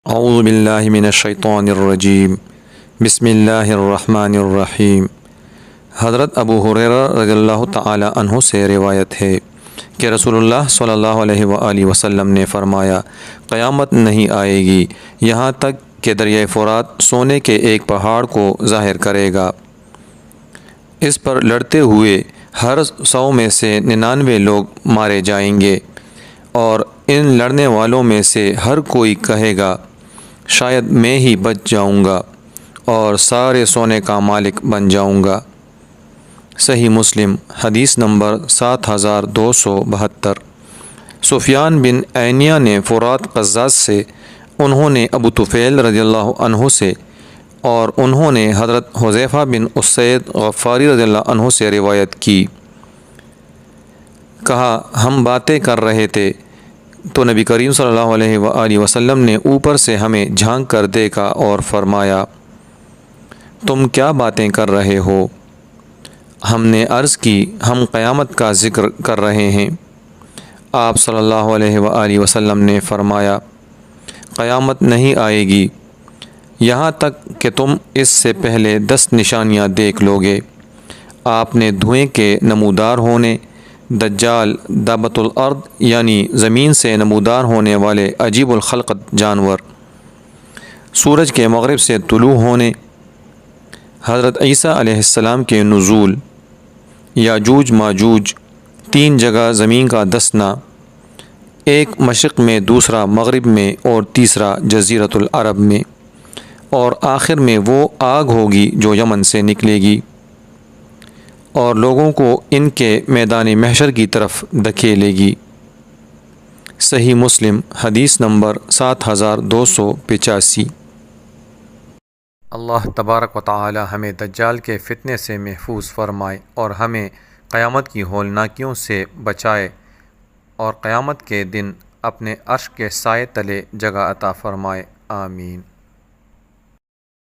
اعوذ باللہ من الشیطان الرجیم بسم اللہ الرحمن الرحیم۔ حضرت ابو ہریرہ رضی اللہ تعالی عنہ سے روایت ہے کہ رسول اللہ صلی اللہ علیہ وآلہ وسلم نے فرمایا، قیامت نہیں آئے گی یہاں تک کہ دریائے فرات سونے کے ایک پہاڑ کو ظاہر کرے گا۔ اس پر لڑتے ہوئے ہر 100 میں سے 99 لوگ مارے جائیں گے، اور ان لڑنے والوں میں سے ہر کوئی کہے گا شاید میں ہی بچ جاؤں گا اور سارے سونے کا مالک بن جاؤں گا۔ صحیح مسلم حدیث نمبر 7272۔ سفیان بن عینیہ نے فرات قزاز سے، انہوں نے ابو طفیل رضی اللہ عنہ سے، اور انہوں نے حضرت حذیفہ بن اسید غفاری رضی اللہ عنہ سے روایت کی۔ کہا، ہم باتیں کر رہے تھے تو نبی کریم صلی اللہ علیہ وآلہ وسلم نے اوپر سے ہمیں جھانک کر دیکھا اور فرمایا، تم کیا باتیں کر رہے ہو؟ ہم نے عرض کی، ہم قیامت کا ذکر کر رہے ہیں۔ آپ صلی اللہ علیہ وآلہ وسلم نے فرمایا، قیامت نہیں آئے گی یہاں تک کہ تم اس سے پہلے 10 نشانیاں دیکھ لو گے۔ آپ نے دھوئیں کے نمودار ہونے، دجال، دابۃ الارض یعنی زمین سے نمودار ہونے والے عجیب الخلقت جانور، سورج کے مغرب سے طلوع ہونے، حضرت عیسیٰ علیہ السلام کے نزول، یاجوج ماجوج، 3 جگہ زمین کا دسنا، ایک مشرق میں، دوسرا مغرب میں اور تیسرا جزیرۃ العرب میں، اور آخر میں وہ آگ ہوگی جو یمن سے نکلے گی اور لوگوں کو ان کے میدان محشر کی طرف دھکیلے گی۔ صحیح مسلم حدیث نمبر 7285۔ اللہ تبارک و تعالی ہمیں دجال کے فتنے سے محفوظ فرمائے اور ہمیں قیامت کی ہولناکیوں سے بچائے، اور قیامت کے دن اپنے عرش کے سائے تلے جگہ عطا فرمائے، آمین۔